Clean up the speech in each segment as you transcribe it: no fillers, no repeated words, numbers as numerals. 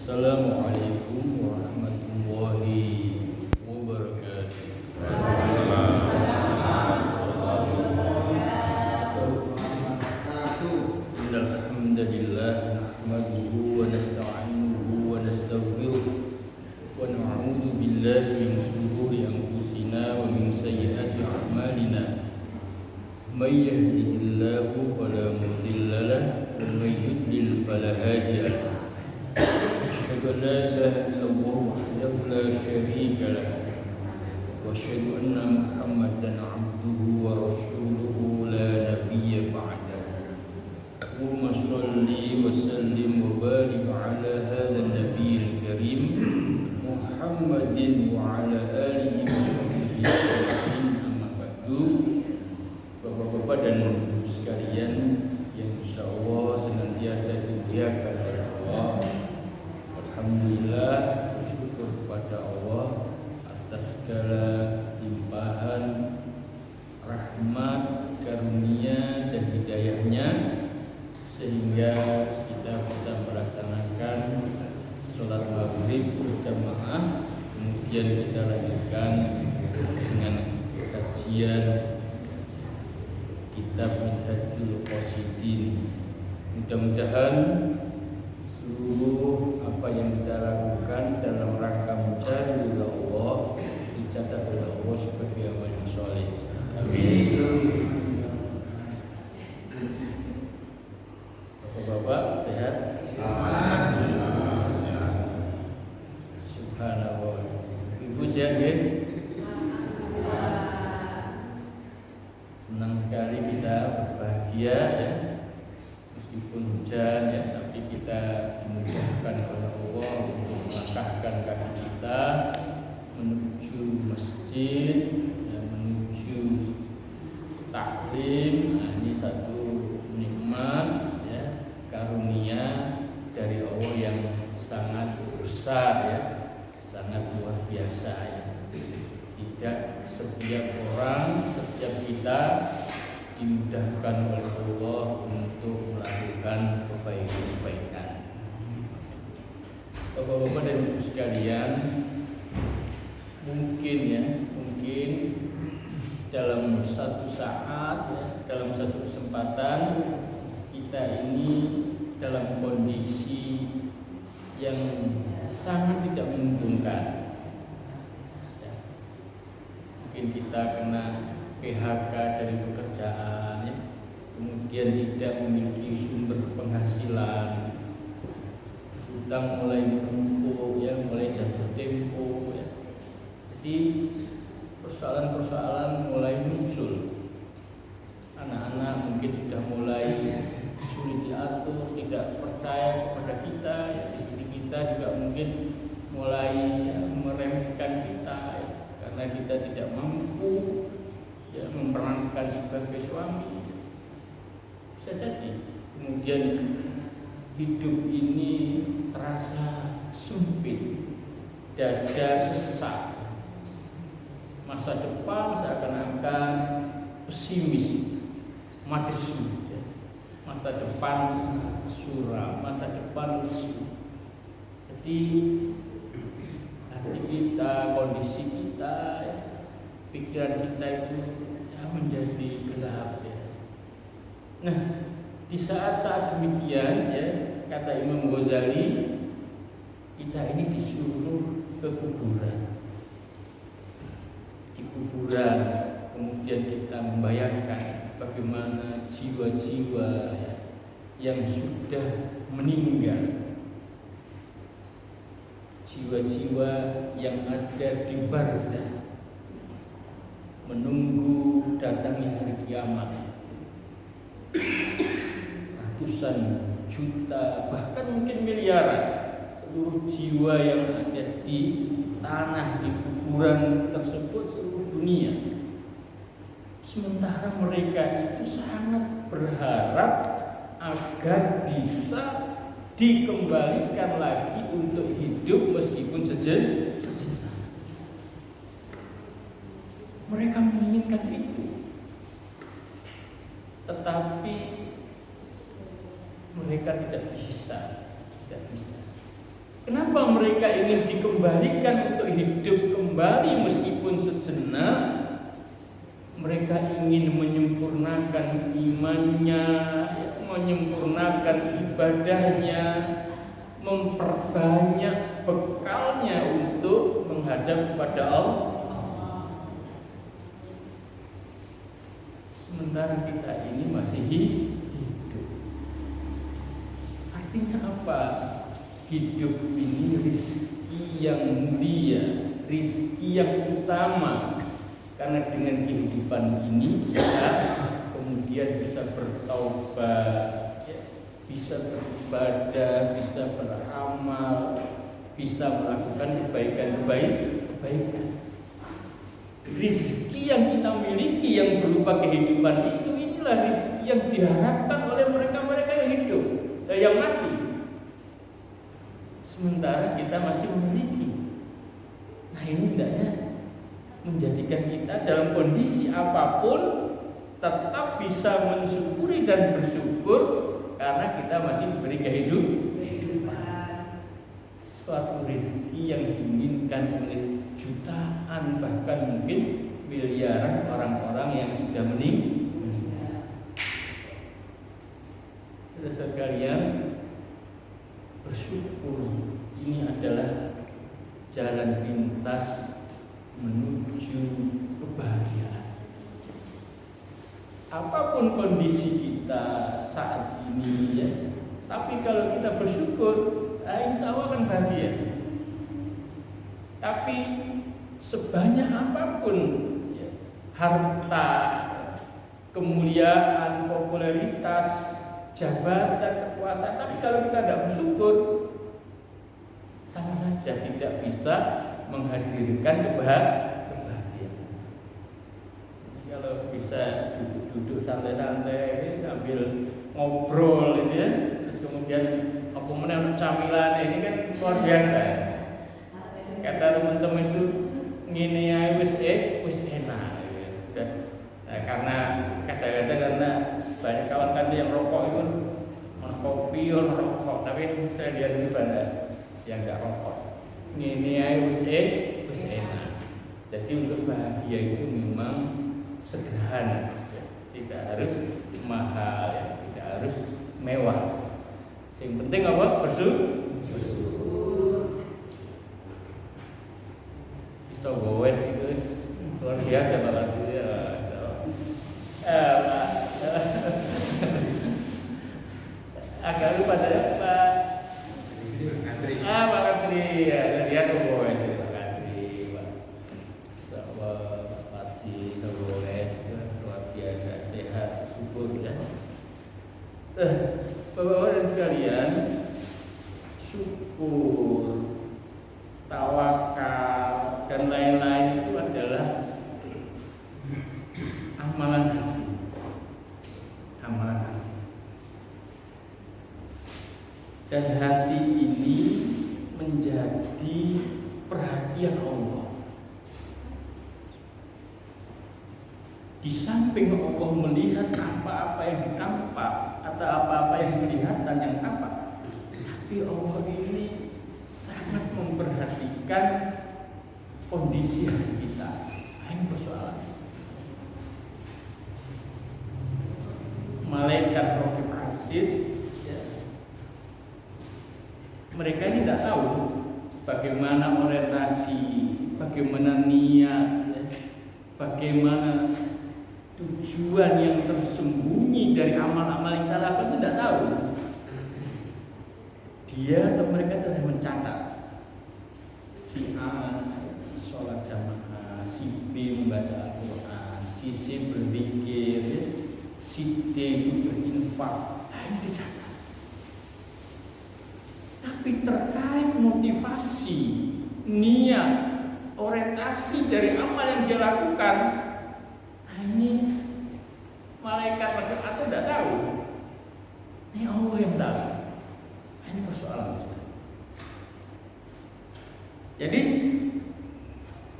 Assalamualaikum warahmatullahi wabarakatuh. Innal hamdalillah nahmaduhu wa nasta'inuhu wa nastaghfiruh wa na'udzu billahi min shururi anfusina wa min sayyiati a'malina. May yahdihillahu fala mudilla lahu wa may yudlil fala hadiya lahu. أشهد أن لا إله إلا الله وحده لا شريك له وأشهد أن محمدا عبده ورسوله لا نبي بعده اللهم صل وسلم وبارك على هذا النبي الكريم محمد وعلى آله وصحبه أجمعين أما بعد. Bapak-bapak dan ibu sekalian yang insyaallah senantiasa dimuliakan oleh Allah. Alhamdulillah, bersyukur kepada Allah atas segala limpahan rahmat, karunia dan hidayahnya sehingga kita bisa melaksanakan sholat maghrib berjamaah, kemudian kita lanjutkan dengan kajian kitab Minhajul Qasidin. Mudah-mudahan seluruh apa yang kita lakukan dalam rangka mencari ridha Allah dicatat oleh Allah sebagai amal yang soleh. Amin. Bapak-bapak sehat? Subhanallah. Ibu sehat ya? Senang sekali kita berbahagia ya. Meskipun hujan ya, tapi kita dimudahkan oleh Allah untuk melangkahkan kaki kita menuju masjid ya, menuju taklim. Nah, ini satu nikmat ya, karunia dari Allah yang sangat besar ya, sangat luar biasa ya. Tidak setiap orang, setiap kita dimudahkan oleh Allah untuk melakukan kebaikan-kebaikan. Bapak-bapak dan ibu sekalian, mungkin dalam satu saat, ya, dalam satu kesempatan kita ini dalam kondisi yang sangat tidak menguntungkan. Ya, mungkin kita kena PHK dari pekerjaan ya. Kemudian tidak memiliki sumber penghasilan, hutang mulai menumpuk ya, mulai jatuh tempo ya. Jadi persoalan-persoalan mulai muncul. Anak-anak mungkin sudah mulai sulit diatur, tidak percaya kepada kita ya. Istri kita juga mungkin mulai ya, meremehkan kita ya, karena kita tidak mampu ya, memerankan sebagai suami. Bisa jadi kemudian hidup ini terasa sempit, dada sesak, masa depan seakan-akan pesimis, madesu ya. Masa depan suram, masa depan lesu. Jadi hati kita, kondisi kita ya, pikiran kita itu menjadi gelap ya. Nah, di saat-saat demikian ya, kata Imam Ghazali, kita ini disuruh ke kuburan. Di kuburan kemudian kita membayangkan bagaimana jiwa-jiwa ya, yang sudah meninggal, jiwa-jiwa yang ada di barzah menunggu datangnya hari kiamat. Ratusan juta, bahkan mungkin miliaran seluruh jiwa yang ada di tanah, di kuburan tersebut seluruh dunia. Sementara mereka itu sangat berharap agar bisa dikembalikan lagi untuk hidup meskipun sejenak. Mereka menginginkan itu, tetapi mereka tidak bisa. Kenapa mereka ingin dikembalikan untuk hidup kembali meskipun sejenak? Mereka ingin menyempurnakan imannya, menyempurnakan ibadahnya, memperbanyak bekalnya untuk menghadap kepada Allah. Sementara kita ini masih hidup. Artinya apa? Hidup ini rizki yang mulia, rizki yang utama. Karena dengan kehidupan ini kita kemudian bisa bertaubat, bisa beribadah, bisa beramal, bisa melakukan kebaikan. Rizki yang kita miliki yang berupa kehidupan itu, inilah rizki yang diharapkan oleh mereka-mereka yang hidup dan yang mati. Sementara kita masih memiliki. Nah, ini hendaknya menjadikan kita dalam kondisi apapun tetap bisa mensyukuri dan bersyukur karena kita masih diberi kehidupan. Suatu rezeki yang diinginkan oleh jutaan bahkan mungkin miliaran orang-orang yang sudah meninggal. Saudara sekalian, bersyukur ini adalah jalan pintas menuju kebahagiaan. Apapun kondisi kita saat ini ya, tapi kalau kita bersyukur, insya Allah akan bahagia. Tapi sebanyak apapun ya, harta, kemuliaan, popularitas, jabatan, kekuasaan, tapi kalau kita tidak bersyukur, sama saja tidak bisa menghadirkan kebahagiaan. Kalau bisa duduk-duduk santai-santai, sambil ngobrol ini ya, terus kemudian apa menang camilan ini kan luar biasa. Kata teman-teman itu ngene ae wis enak. Nah, karena kadang-kadang karena banyak kawan-kawan yang rokok itu kopi, rokok, tapi saya lihat ini banyak yang nggak rokok. Ini aja wis enak. Jadi untuk bahagia itu memang sederhana, ya. Tidak harus mahal, ya. Tidak harus mewah. Yang penting apa? Bersyukur. Bisa gowes itu luar biasa banget sih ya. Agak lupa saya Pak. Pak Kadri ya, lihat gowes itu Pak Kadri, Pak. Sahabat pasti gowes luar biasa, sehat, syukur ya. Bapak-bapak dan sekalian, syukur, tawakal dan lain-lain itu adalah amalan hati. Dan hati ini menjadi perhatian Allah. Di samping Allah melihat apa-apa yang ditampak atau apa-apa yang kelihatan yang tampak, tapi Allah ini sangat memperhatikan kondisi hati kita. Ini persoalan. Malaikat Raqib Atid, ya, mereka ini tidak tahu bagaimana orientasi, bagaimana niat, ya, bagaimana tujuan yang tersembunyi dari amal-amal yang kita lakukan, itu tidak tahu. Dia atau mereka telah mencatat si A sholat jamaah, si B membaca Al-Quran, si C berzikir, si D itu berinfak. Nah, ini dicatat. Tapi terkait motivasi, niat, orientasi dari amal yang dia lakukan, ini malaikat atau tidak tahu. Ini Allah yang tahu. Ini persoalan. Jadi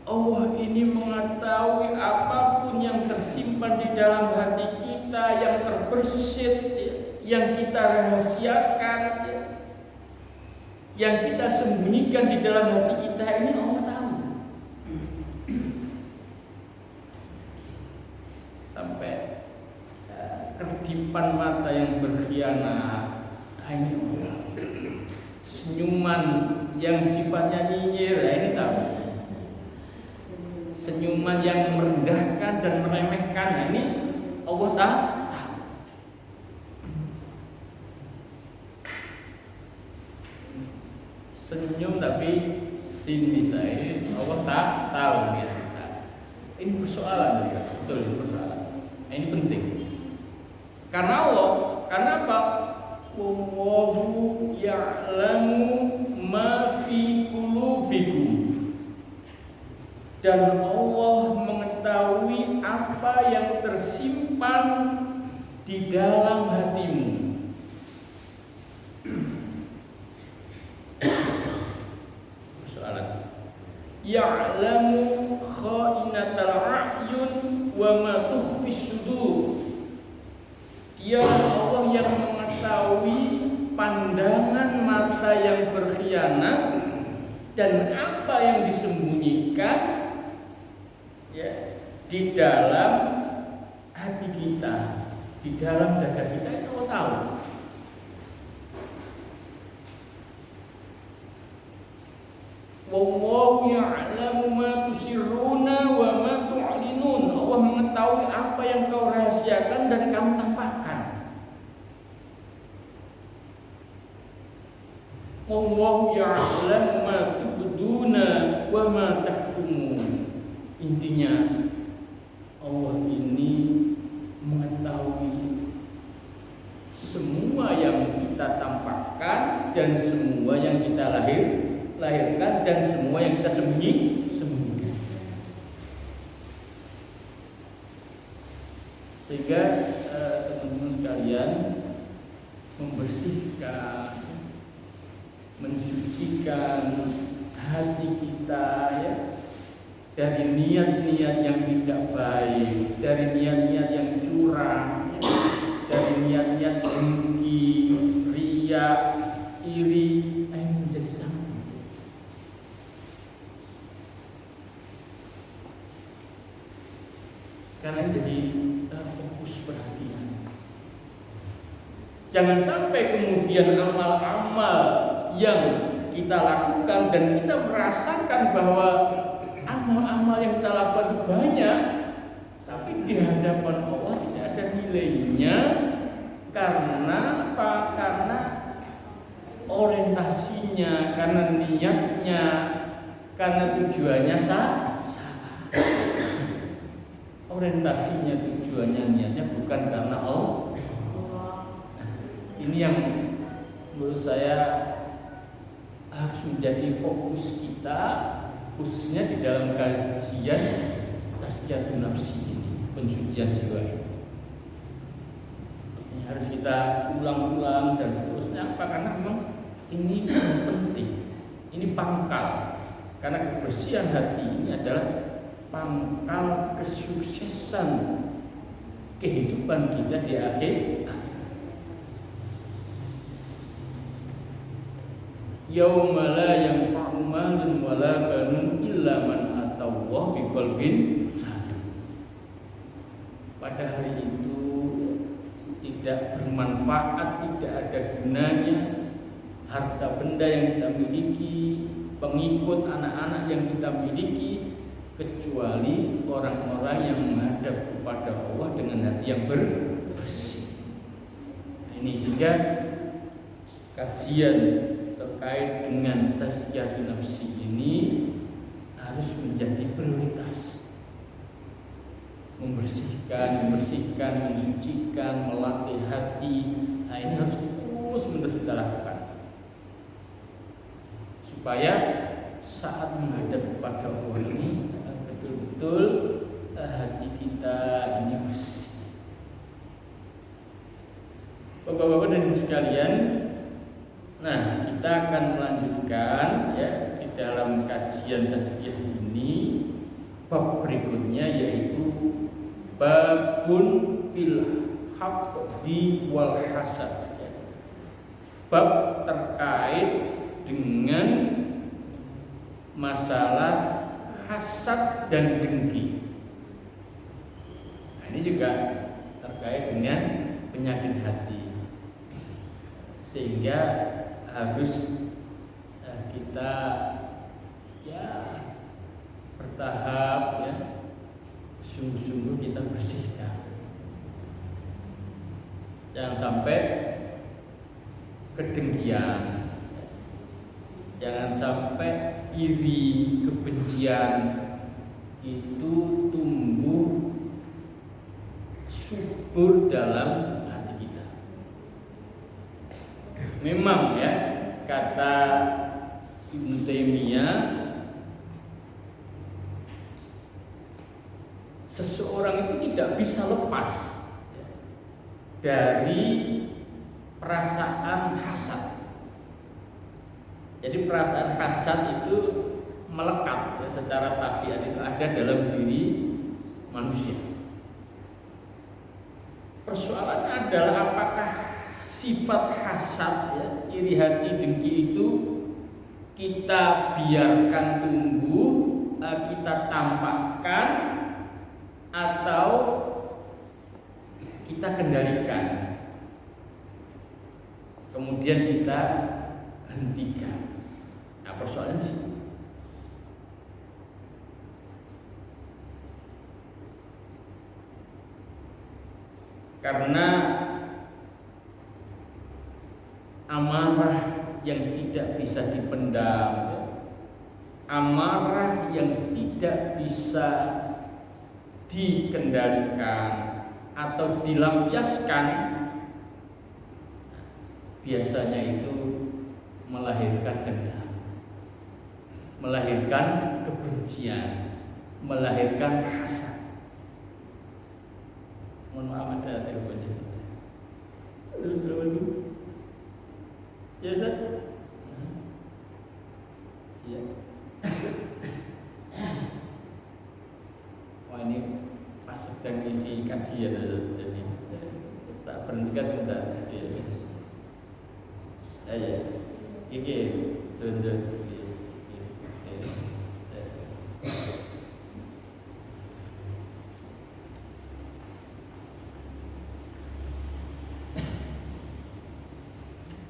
Allah ini mengetahui apapun yang tersimpan di dalam hati kita, yang terbersit, yang kita rahasiakan, Yang kita sembunyikan di dalam hati kita ini Allah tahu. Sampai kedipan mata yang berkhianat, ini senyuman yang sifatnya nyinyir, ini tahu. Senyuman yang merendahkan dan meremehkan, ini Allah tahu. Senyum tapi sini saya Allah tak tahu ya. Ini persoalan ya, betul ini persoalan. Ini penting. Karena Allah, karena apa? Wallahu ya'lamu ma fi qulubikum. Dan Allah mengetahui apa yang tersimpan di dalam hatimu. Ya'lamu kha'inatal a'yun wa ma tukhfis sudur. Dia Allah yang mengetahui pandangan mata yang berkhianat dan apa yang disembunyikan ya di dalam hati kita, di dalam dada kita, itu Allah tahu. Wallahu ya'lamu ma tusirruna wa ma tu'linun. Allah mengetahui apa yang kau rahasiakan dan kamu tampakkan. Wallahu ya'lamu ma tubduna wa ma taktumun. Intinya Allah ini mengetahui semua yang kita tampakkan dan semua yang kita lahirkan dan semua yang kita sembunyikan. Sehingga teman-teman sekalian, membersihkan, mensucikan hati kita ya dari niat-niat yang tidak baik, dari niat-niat yang curang, ya, dari niat-niat dengki, riya, iri, menjadi sangat. Karena jadi fokus perhatian. Jangan sampai kemudian amal-amal yang kita lakukan dan kita merasakan bahwa amal-amal yang kita lakukan itu banyak, tapi di hadapan Allah tidak ada nilainya. Karena apa? Karena orientasinya, karena niatnya, karena tujuannya salah. Orientasinya, tujuannya, niatnya bukan karena Allah. Nah, ini yang menurut saya harus menjadi fokus kita, khususnya di dalam kajian tazkiyatun nafsi ini, pensucian jiwa ini. Ini harus kita ulang-ulang dan seterusnya. Apa? Karena memang ini penting, ini pangkal. Karena kebersihan hati ini adalah pangkal kesuksesan kehidupan kita di akhir. Yauma la yanfa'u malun wala banun illa man atallaha biqalbin salim. Pada hari itu tidak bermanfaat, tidak ada gunanya harta benda yang kita miliki, pengikut anak-anak yang kita miliki, kecuali orang-orang yang menghadap kepada Allah dengan hati yang bersih. Ini sehingga kajian terkait dengan tazkiyatun nafsi ini harus menjadi prioritas. Membersihkan, mensucikan, melatih hati. Nah, ini harus terus-menerus kita lakukan supaya saat menghadap kepada Allah ini betul-betul hati kita ini bersih. Bapak-bapak dan ibu sekalian, nah kita akan melanjutkan ya di dalam kajian tazkiyah ini bab berikutnya, yaitu babun fil haqdi wal hasad. Bab terkait dengan masalah hasad dan dengki. Nah, ini juga terkait dengan penyakit hati, sehingga harus kita ya bertahap ya, sungguh-sungguh kita bersihkan. Jangan sampai kedengkian, jangan sampai iri, kebencian itu tumbuh subur dalam hati kita. Memang ya, kata Ibnu Taimiyah, seseorang itu tidak bisa lepas dari perasaan hasad. Jadi perasaan hasad itu melekat ya, secara tabiat itu ada dalam diri manusia. Persoalannya adalah apakah sifat hasad ya, iri hati, dengki itu kita biarkan tumbuh, kita tampakkan, atau kita kendalikan, kemudian kita hentikan. Nah, persoalannya sih karena amarah yang tidak bisa dipendam, amarah yang tidak bisa dikendalikan atau dilampiaskan, biasanya itu melahirkan dendam, melahirkan kebencian, melahirkan hasad. Mohon maaf, ada teleponnya. Ya, Ustaz? Iya. Wah, ini pas sedang isi kajian jadi tak berhentikan sebentar. Ya. Ini sebentar.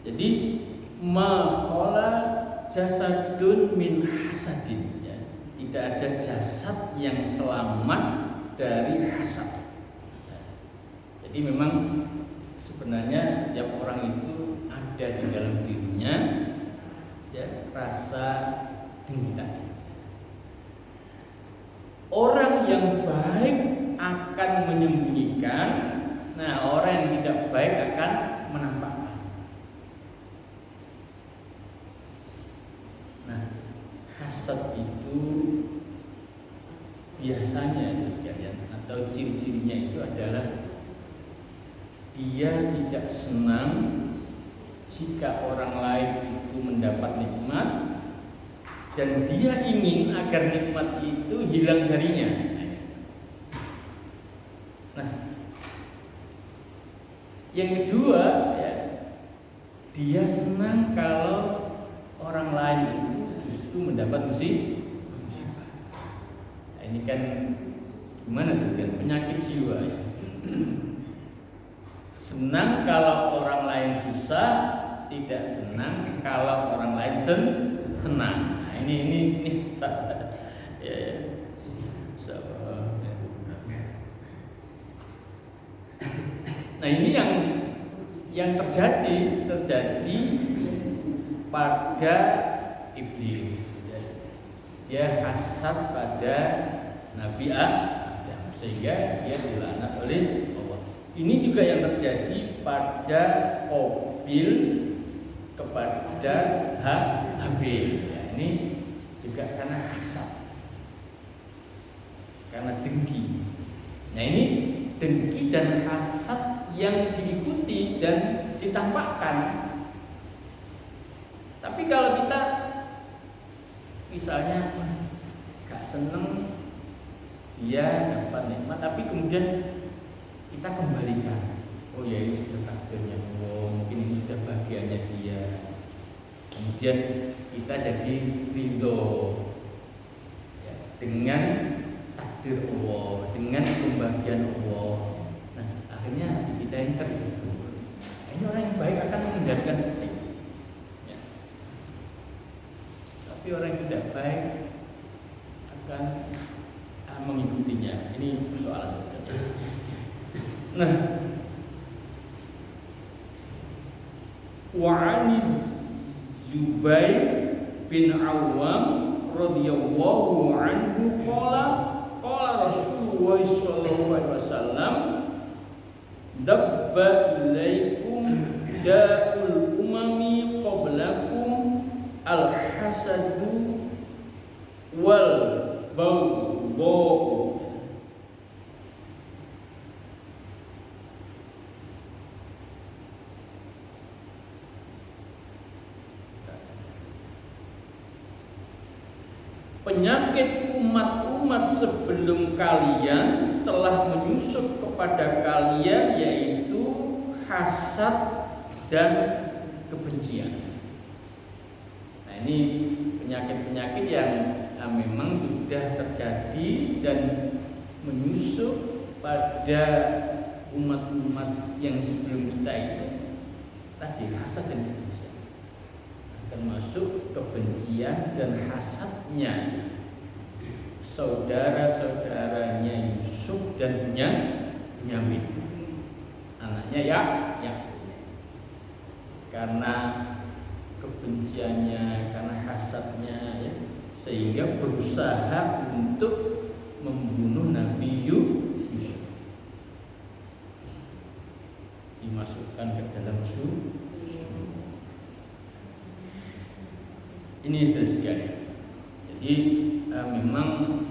Jadi ma khala jasadun min hasadin ya. Tidak ada jasad yang selamat dari hasad. Jadi memang sebenarnya setiap orang itu ada di dalam dirinya ya rasa dengki tadi. Orang yang baik akan menyembunyikan, nah orang yang tidak baik akan menampakkan. Nah, hasad itu biasanya sekalian atau ciri-cirinya itu adalah dia tidak senang jika orang lain itu mendapat nikmat dan dia ingin agar nikmat itu hilang darinya. Nah, yang kedua ya, dia senang kalau orang lain itu justru mendapat musibah. Nah, ini kan gimana sih kan penyakit jiwa ya. Senang kalau orang lain susah, tidak senang kalau orang lain senang. Nah, ini ya. Nah, ini yang terjadi pada iblis. Dia hasad pada Nabi Adam sehingga dia dilaknat oleh Allah. Ini juga yang terjadi pada Qabil kepada Habil. Ya, ini juga karena hasad, karena dengki. Nah, ini dengki dan hasad yang diikuti dan ditampakkan. Tapi kalau kita misalnya gak seneng dia dapat nikmat, tapi kemudian kita kembalikan, oh ya ini sudah takdirnya Allah, mungkin ini sudah bahagianya dia, kemudian kita jadi ridho ya, dengan takdir Allah, dengan pembagian Allah. Nah, akhirnya hati kita yang terhibur. Ini orang yang baik akan mengendalikan seperti itu. Ya. Tapi orang yang tidak baik akan mengikutinya. Ini persoalan. Nah, wa'aniz Zubair bin Awam radhiyallahu anhu qala Rasulullah sallallahu alaihi wasallam dabba ilaikum da'ul umami qablakum al-hasadu wal baghdha. Penyakit umat-umat sebelum kalian telah menyusup kepada kalian, yaitu hasad dan kebencian. Nah, ini penyakit-penyakit yang memang sudah terjadi dan menyusup pada umat-umat yang sebelum kita itu tadi, hasad dan kebencian. Termasuk kebencian dan hasadnya saudara-saudaranya Yusuf dan Bunyamin, anaknya Yakub. Karena kebenciannya, karena hasadnya ya, sehingga berusaha untuk membunuh Nabi Yusuf, dimasukkan ke dalam sumur. Ini sekali. Jadi memang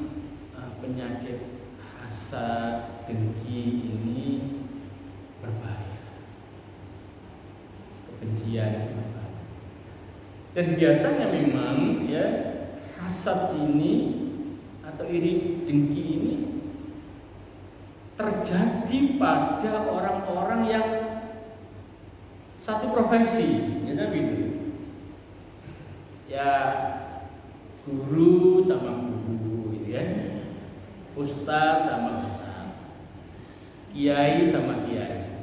penyakit hasad, dengki ini berbahaya. Kebencian itu berbahaya. Dan biasanya memang ya hasad ini atau iri dengki ini terjadi pada orang-orang yang satu profesi, ya begitu. Ya guru sama guru gitu ya, ustadz sama ustadz, kiai sama kiai.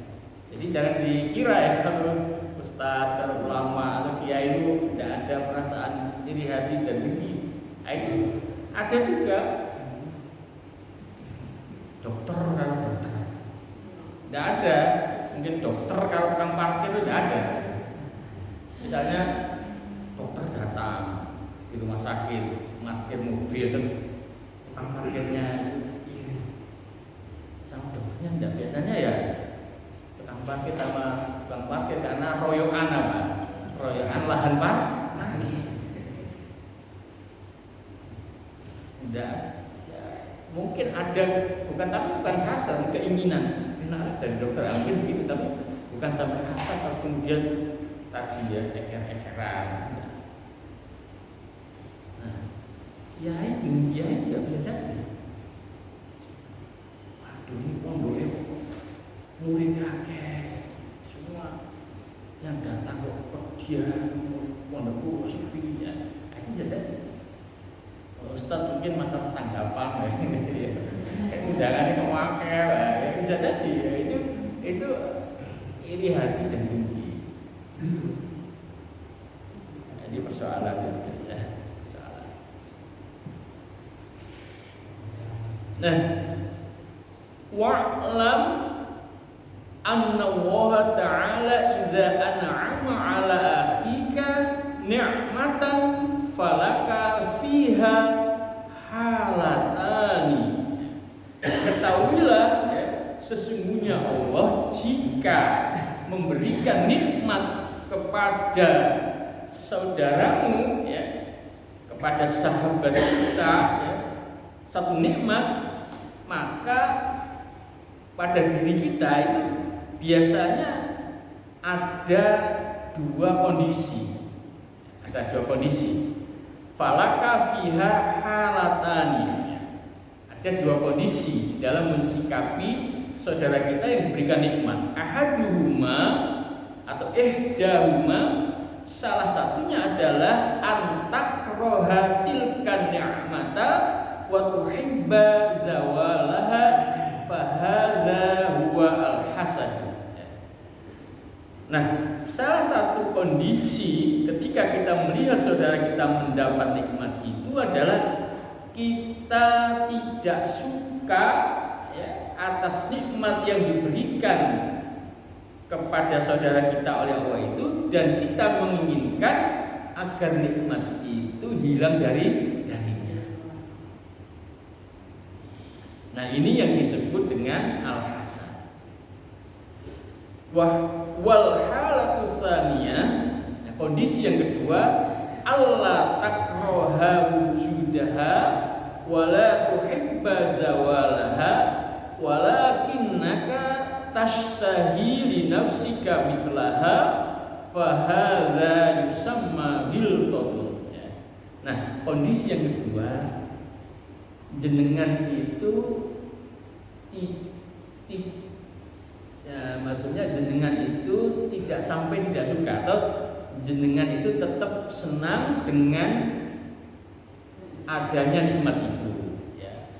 Jadi jangan dikira ya kalau ustadz, kalau ulama atau kiai itu tidak ada perasaan iri hati dan dengki. Itu ada juga. Dokter kalau dokter tidak ada, mungkin dokter kalau tukang parkir itu tidak ada. Misalnya dokter datang di rumah sakit, parkir mobil, terus tukang parkirnya iri sama dokternya. Tidak, biasanya ya tukang parkir sama tukang parkir karena royokan apa? Royokan lahan parkir. Tidak, ya, mungkin ada, bukan hasad, keinginan menarik dari dokter mungkin begitu, tapi bukan sampai hasad harus kemudian tadi ya eker-ekeran. Ya itu tidak bisa jadi. Waduh, ini pondoknya muridnya akeh, semua yang datang kok dia pondokku sepi ya. Itu bisa jadi. Ustaz mungkin masalah tanggapan ya. Undangannya kok akeh ya, bisa jadi. Ya, itu iri hati dan dengki. Jadi persoalannya seperti ya. Nah, wa'lam anna Allah Ta'ala idza an'ama 'ala akhika ni'matan falaka fiha halatani. Ketahuilah ya, sesungguhnya Allah jika memberikan nikmat kepada saudaramu ya, kepada sahabat kita ya, satu nikmat, maka pada diri kita itu biasanya ada dua kondisi. Falaka fiha halatani. Ada dua kondisi dalam mensikapi saudara kita yang diberikan nikmat. Ahaduhuma atau ihdahuma, salah satunya adalah antakroha tilkan ni'mata wa tuhibba zawalaha fahadha huwa al-hasad. Nah, salah satu kondisi ketika kita melihat saudara kita mendapat nikmat itu adalah kita tidak suka ya, atas nikmat yang diberikan kepada saudara kita oleh Allah itu, dan kita menginginkan agar nikmat itu hilang darinya. Nah, ini yang disebut dengan al-hasad. Wal halatu tsaniyah, nah, kondisi yang kedua, alla takroha wujudaha wala tuhibba zawalaha walakinnaka tashtahi li nafsika mithlaha fahadha yusamma ghiltatun. Nah, kondisi yang kedua, jenengan itu ya, maksudnya jenengan itu tidak sampai tidak suka, atau jenengan itu tetap senang dengan adanya nikmat itu ya.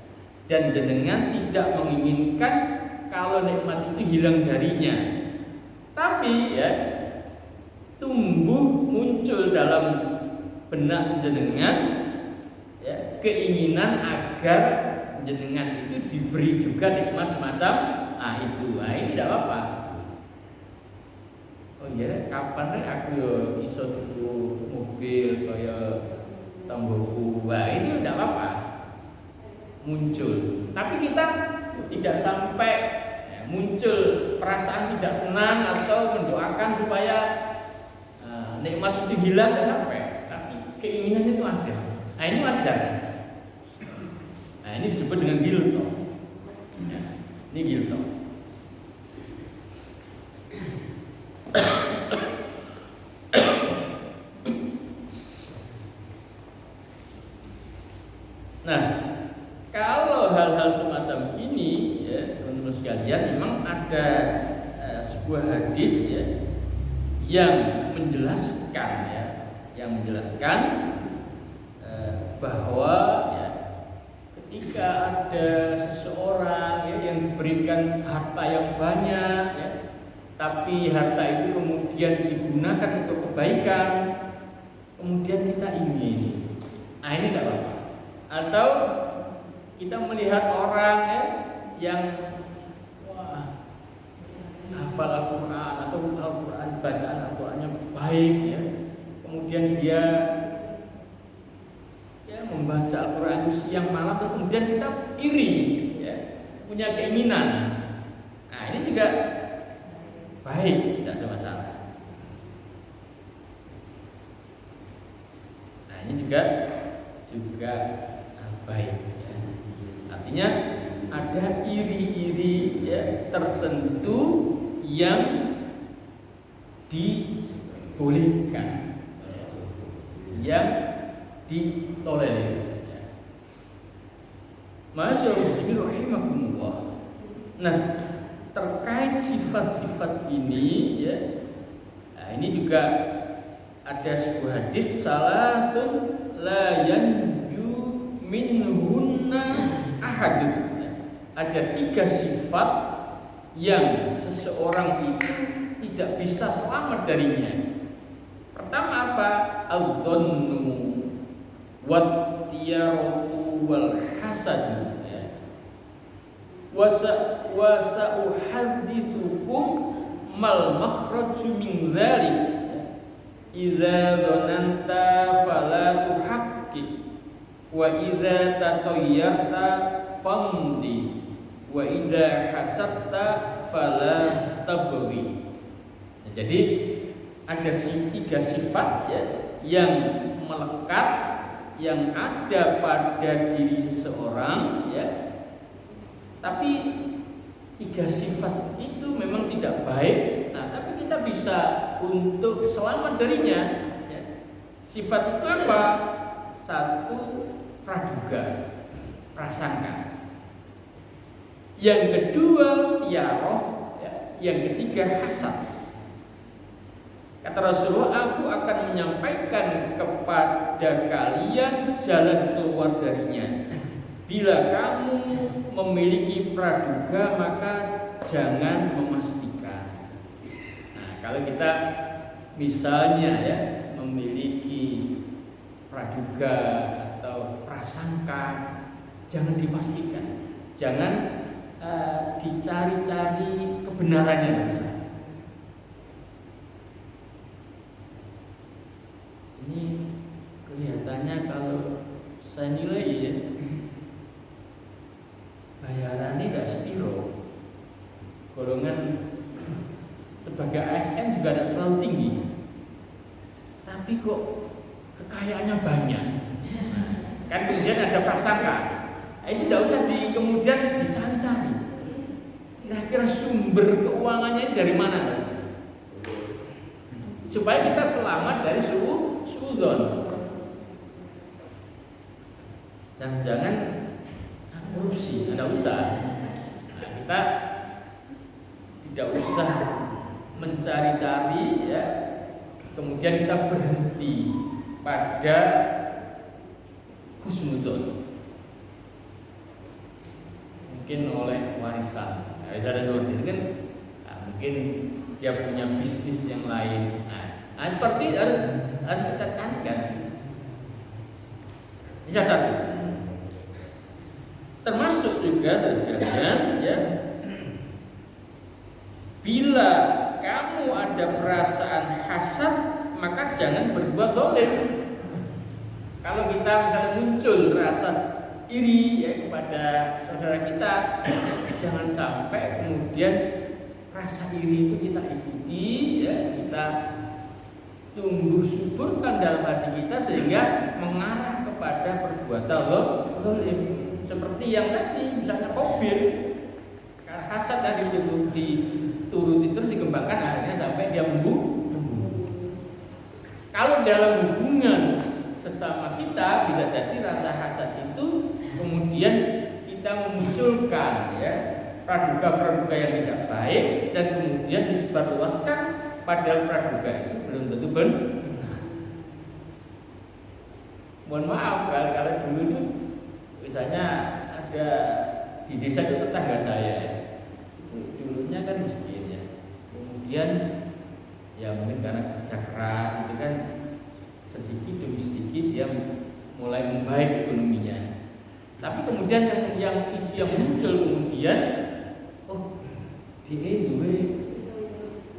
Dan jenengan tidak menginginkan kalau nikmat itu hilang darinya, tapi ya tumbuh muncul dalam benak jenengan ya, keinginan agar jenengan itu diberi juga nikmat semacam itu. Nah, ini tidak apa-apa. Oh iya, kapan aku iso tuku mobil kaya tomboku? Wah, itu tidak apa-apa. Muncul. Tapi kita tidak sampai ya, muncul perasaan tidak senang atau mendoakan supaya nikmat itu hilang, tidak sampai. Tapi keinginan itu ada. Nah, ini wajar. Nah, ini disebut dengan ghilta. Ya, ini ghilta. Nah, kalau hal-hal semacam ini ya teman-teman sekalian, memang ada sebuah hadis ya yang menjelaskan bahwa ya, ketika ada seseorang ya, yang diberikan harta yang banyak ya, tapi harta itu kemudian digunakan untuk kebaikan, kemudian kita ingin, ini tidak apa-apa. Atau kita melihat orang ya, yang hafal Al-Quran atau Al-Quran, bacaan Al-Qurannya baik ya, kemudian dia ya membaca Al-Quran itu siang malam, terus kemudian kita iri ya, punya keinginan. Nah, ini juga baik, tidak ada masalah. Nah, ini juga baik ya. Artinya ada iri-iri ya, tertentu yang dibolehkan, yang ditolerir. Masyaallah muslimin rahimakumullah. Nah, terkait sifat-sifat ini ya, nah, ini juga ada sebuah hadis, salatun la yanju minhunna ahadun. Ada 3 sifat yang seseorang itu tidak bisa selamat darinya. Pertama apa? Al-dhannu wat-tiyaratu wal hasad. Wa sa'uhaddithukum mal makhraju min dzalik. Idza dhananta fala tuhaqqiq wa idza tatayyarta famdi wa idza hasadta fala tabghi. Jadi ada 3 sifat ya yang melekat, yang ada pada diri seseorang ya. Tapi 3 sifat itu memang tidak baik. Nah, tapi kita bisa untuk selamat darinya ya. Sifat itu apa? 1, praduga, prasangka. Yang kedua tiaroh ya. Yang ketiga hasad. Kata Rasulullah, aku akan menyampaikan kepada kalian jalan keluar darinya. Bila kamu memiliki praduga, maka jangan memastikan. Nah, kalau kita misalnya ya memiliki praduga atau prasangka, jangan dipastikan, jangan dicari-cari kebenarannya. Ini kelihatannya kalau saya nilai ya, bayarannya nggak sepiro, golongan sebagai ASN juga tidak terlalu tinggi, tapi kok kekayaannya banyak. Kan kemudian ada prasangka, itu tidak usah kemudian dicari-cari. Kira-kira sumber keuangannya dari mana, Mas? Supaya kita selamat dari suudzon. Jangan korupsi, tidak usah. Nah, kita tidak usah mencari-cari ya. Kemudian kita berhenti pada husnudzon. Mungkin oleh warisan. Nah, ada seperti itu kan. Nah, mungkin dia punya bisnis yang lain. Nah, seperti harus kita carikan. Ini salah satu. Termasuk juga sekalian ya. Bila kamu ada perasaan hasad, maka jangan berbuat zalim. Kalau kita misalnya muncul rasa iri ya kepada saudara kita, jangan sampai kemudian rasa iri itu kita ikuti ya, kita tumbuh suburkan dalam hati kita sehingga mengarah kepada perbuatan zalim. Seperti yang tadi misalnya Qabil, karena hasad tadi dituruti terus dikembangkan akhirnya sampai dia membunuh. Kalau dalam hubungan sesama kita bisa jadi rasa hasad itu kemudian kita memunculkan ya praduga-praduga yang tidak baik dan kemudian disebarluaskan, padahal praduga itu belum tentu benar. Mohon maaf kalau dulu itu misalnya ada di desa itu tetangga saya dulunya kan miskin ya, kemudian ya mungkin karena kerja keras itu kan sedikit demi sedikit dia mulai membaik ekonominya. Tapi kemudian yang isu yang muncul kemudian, oh dia duwe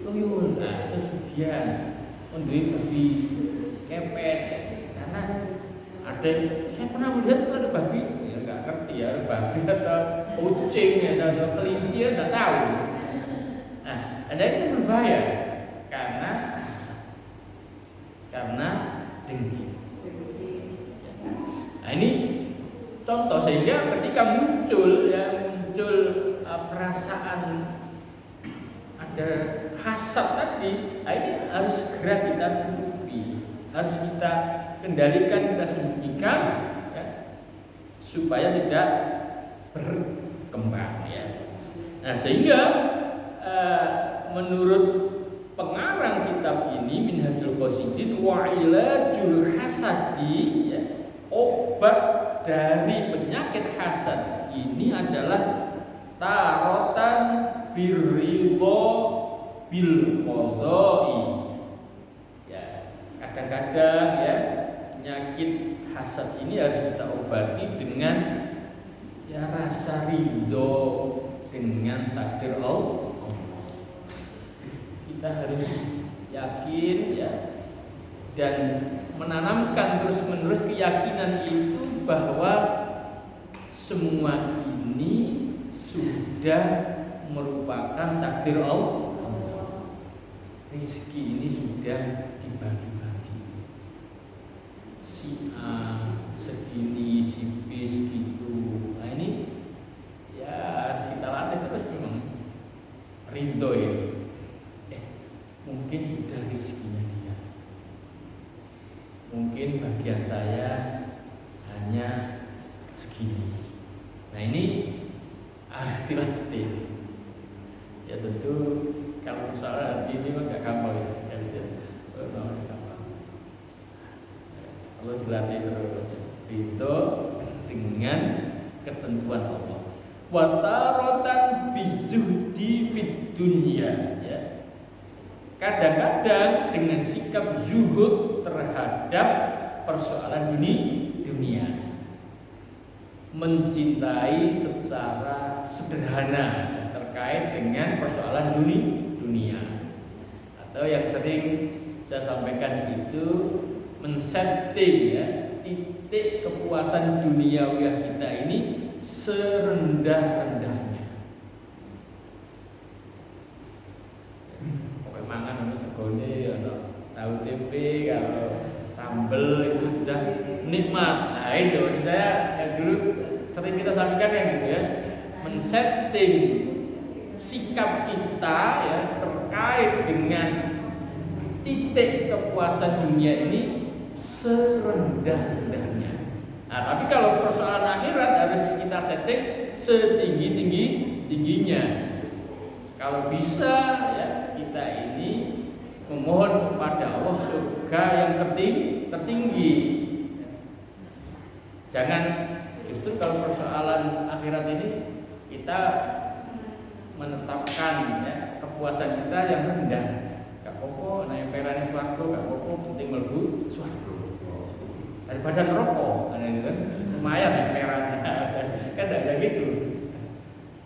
loyol, nah itu sugihan, duwe babi kepet, karena ada saya pernah melihat itu ada babi, ya nggak ngerti ya babi atau kucing atau kelinci ya nggak tahu. Nah, ada itu berbahaya karena hasad, karena dengki. Nah ini contoh sehingga ketika muncul perasaan ada hasad tadi, nah ini harus segera kita tutupi, harus kita kendalikan, kita sembunyikan ya, supaya tidak berkembang ya. Nah sehingga menurut pengarang kitab ini Minhajul Qasidin wa ilajul hasadi ya, obat dari penyakit hasad ini adalah tarotan birridho bil qadai ya. Kadang-kadang ya penyakit hasad ini harus kita obati dengan ya rasa ridho dengan takdir Allah. Kita harus yakin ya dan menanamkan terus-menerus keyakinan itu bahwa semua ini sudah merupakan takdir Allah. Rizki ini sudah dibagi-bagi. Si A segini, si B segitu. Nah ini ya harus kita latih terus memang. Ridho ini. Mungkin sudah rizkinya dia. Mungkin bagian saya hanya segini. Nah ini harus dilatih. Ya tentu kalau soal hati ini mah gak gampang itu sekali ya. Gampang. terus dilatih terus. Itu dengan ketentuan Allah. Wa taratan bizuhdi fid dunya, ya. Kadang-kadang dengan sikap zuhud terhadap persoalan dunia, mencintai secara sederhana terkait dengan persoalan dunia. Atau yang sering saya sampaikan itu men-setting, ya, titik kepuasan duniawi kita ini serendah-rendahnya. Pokoknya mangan segone atau tahu tempe kalau sambel itu sudah nikmat. Nah itu maksud saya yang dulu sering kita sampaikan yang gitu, ya, men-setting sikap kita, ya, terkait dengan titik kepuasan dunia ini serendah-rendahnya. Nah, tapi kalau persoalan akhirat harus kita setting setinggi-tingginya. Kalau bisa, ya, kita ini memohon kepada Allah surga yang tertinggi. Jangan justru kalau persoalan akhirat ini kita menetapkan, ya, kepuasan kita yang rendah. Gak apa-apa, naik perani swarga, gak apa-apa, penting mlebu swarga. Daripada neraka, kan lumayan ya perani. Kan enggak gitu.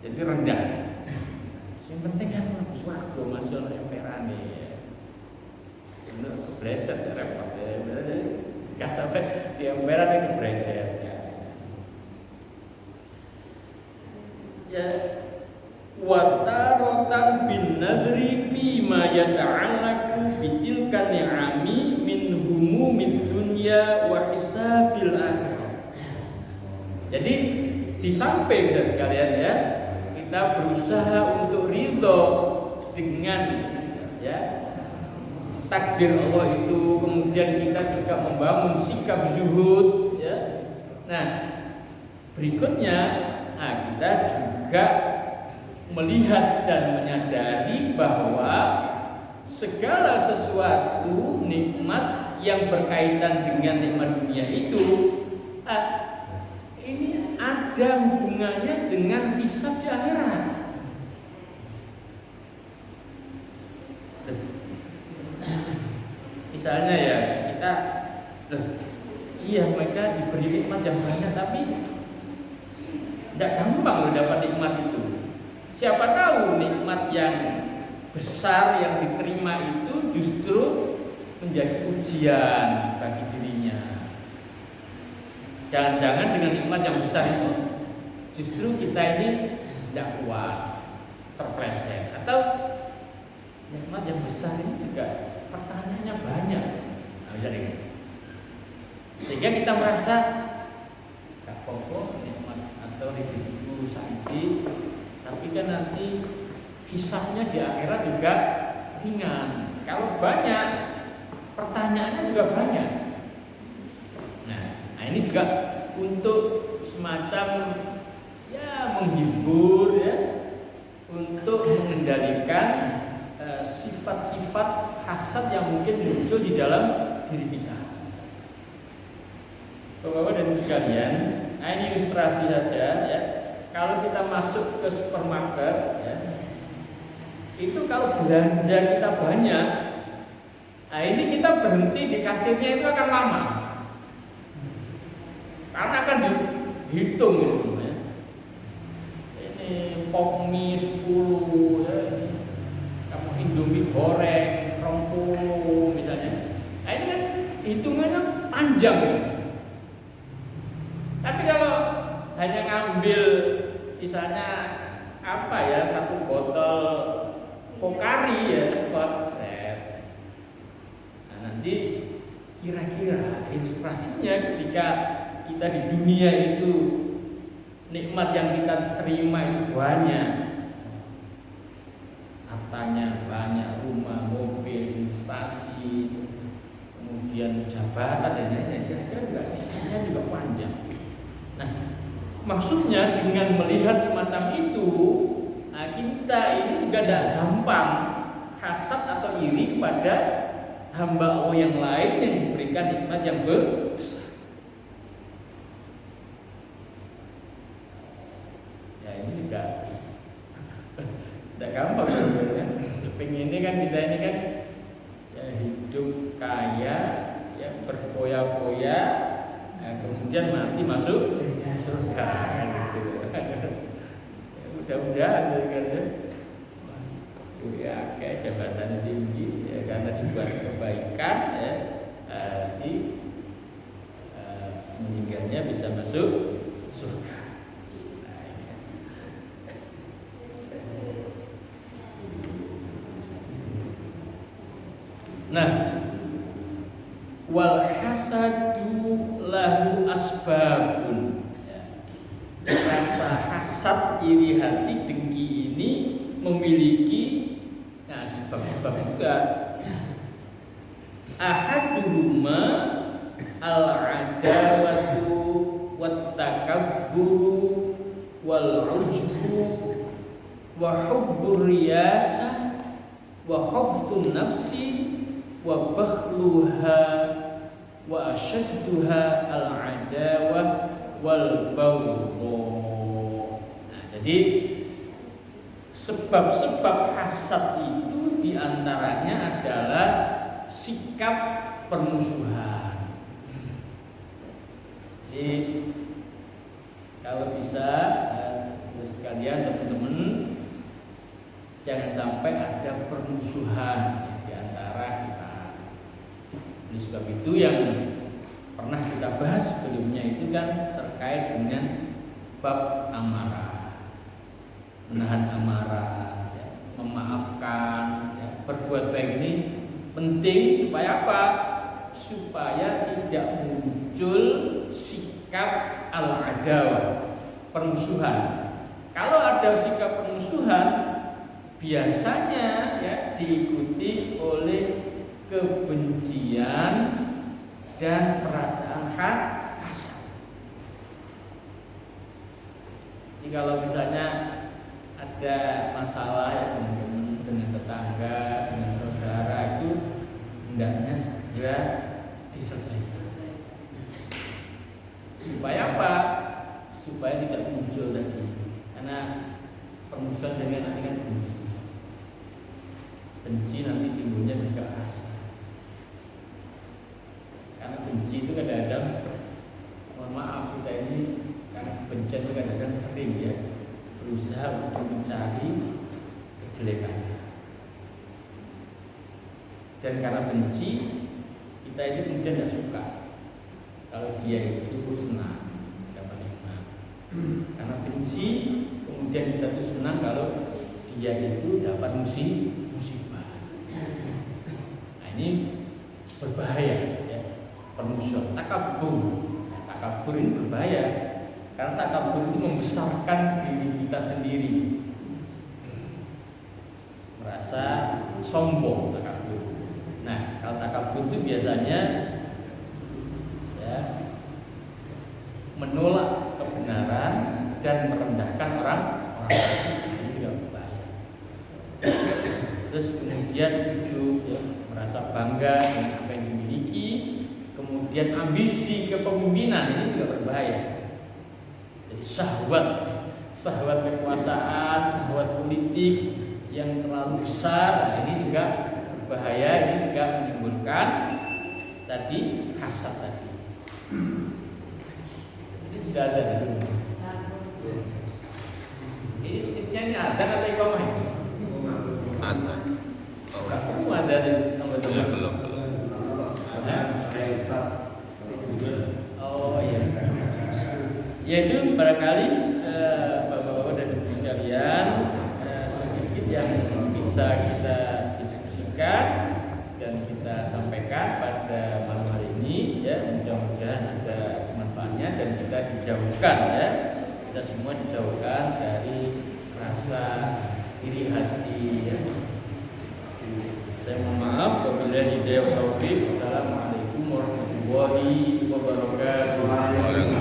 Jadi rendah. Yang penting kan mlebu swarga, masuk naik perani. Bener breset repot ya. Gak sampai di emperan itu breset, ya. Ya, watarotan bin nadri fi ma yata'allaqu bitilka ni'ami min humumid dunya wa hisabil akhirah. Jadi di samping sekalian, ya, kita berusaha untuk ridho dengan, ya, takdir Allah itu, kemudian kita juga membangun sikap zuhud, ya. Nah, berikutnya, kita juga melihat dan menyadari bahwa segala sesuatu nikmat yang berkaitan dengan nikmat dunia itu ini ada hubungannya dengan hisab di akhirat. Misalnya, ya, kita iya mereka diberi nikmat yang banyak, tapi tidak gampang loh dapat nikmat itu. Siapa tahu nikmat yang besar yang diterima itu justru menjadi ujian bagi dirinya. Jangan-jangan dengan nikmat yang besar itu justru kita ini tidak kuat, terpleset. Atau nikmat yang besar ini juga pertanyaannya banyak. Nah, jadi sehingga kita merasa gak apa-apa nikmat atau rezekiku sakit, tapi kan nanti hisabnya di akhirat juga ringan. Kalau banyak, pertanyaannya juga banyak. Nah ini juga untuk semacam, ya, menghibur, ya, untuk mengendalikan sifat-sifat hasad yang mungkin muncul di dalam diri kita. Bapak-bapak dan sekalian, ini ilustrasi saja, ya. Kalau kita masuk ke supermarket, ya, itu kalau belanja kita banyak, ini kita berhenti di kasirnya itu akan lama, karena akan dihitung itu, ya. Ini pop mie 10, ya. Kamu Indomie goreng 20 misalnya. Ini kan hitungannya panjang, ya. Tapi kalau hanya ngambil misalnya apa, ya, satu botol Pokari, ya, cepat, nah, nanti kira-kira ilustrasinya ketika kita di dunia itu nikmat yang kita terima itu banyak, hartanya banyak, rumah, mobil, investasi, kemudian jabatan dan lain-lain, kira-kira juga isinya juga panjang. Nah, maksudnya dengan melihat semacam itu, kita ini juga tidak gampang hasad atau iri kepada hamba Allah yang lain yang diberikan nikmat yang besar. ini kan ya, hidup kaya, ya berfoya-foya, kemudian mati masuk surga kan gitu. Ya, mudah-mudahan kan ya kayak jabatan tinggi ya, karena dibuat kebaikan ya, meninggalnya bisa masuk surga. Nah, wal hasadu lahu asbabun. Rasa hasad, iri hati, dengki ini memiliki sebab-sebab juga. Ahaduhuma al-adawatu wat-takabburu wal-ujbu wa hubbur riyasah wa hubtun nafsi wa bakhluha wa ashadduha al-adawah wal baghdha. Nah, jadi sebab-sebab hasad itu diantaranya adalah sikap permusuhan. Jadi kalau bisa sekalian teman-teman, jangan sampai ada permusuhan di antara kita. Oleh sebab itu yang pernah kita bahas sebelumnya itu kan terkait dengan bab amarah, menahan amarah, ya, memaafkan, ya, berbuat baik ini penting supaya apa? Supaya tidak muncul sikap al-adawah, permusuhan. Kalau ada sikap permusuhan, biasanya ya diikuti oleh kebencian dan perasaan hasad. Jadi kalau misalnya ada masalah ya teman-teman dengan tetangga, dengan saudara itu hendaknya segera diselesaikan. Supaya apa? Supaya tidak muncul lagi. Karena permusuhan dengan nanti kan benci. Benci nanti timbulnya juga hasad. Karena benci itu kadang-kadang, mohon maaf kita ini karena kebencian itu kadang-kadang sering ya berusaha untuk mencari kejelekannya. Dan karena benci kita itu kemudian tidak suka kalau dia itu senang dapat nikmat. Karena benci kemudian kita itu senang kalau dia itu dapat musibah. Nah ini berbahaya ya. Permusuhan, takabur. Takabur ini berbahaya karena takabur itu membesarkan diri kita sendiri, merasa sombong takabur. Nah, kalau takabur itu biasanya ya menolak kebenaran dan merendahkan orang lain. Ini juga berbahaya. Terus kemudian ujub ya, merasa bangga dengan apa yang dimiliki. Kemudian ambisi kepemimpinan ini juga berbahaya. Jadi syahwat kekuasaan, syahwat politik yang terlalu besar, ini juga berbahaya. Ini juga menimbulkan tadi hasad tadi. Ini sudah ada di rumah. Ini tipnya ini ada atau ikomah? Ada. Kamu ada di teman-teman? Belum. Oh iya. Yaitu barangkali bapak-bapak dan ibu sekalian sedikit yang bisa kita diskusikan dan kita sampaikan pada malam hari ini ya, mudah-mudahan ada manfaatnya dan kita dijauhkan ya, kita semua dijauhkan dari rasa iri hati ya. Saya mohon maaf, wabillahi hidayah wa taufiq. Assalamualaikum warahmatullahi wabarakatuh.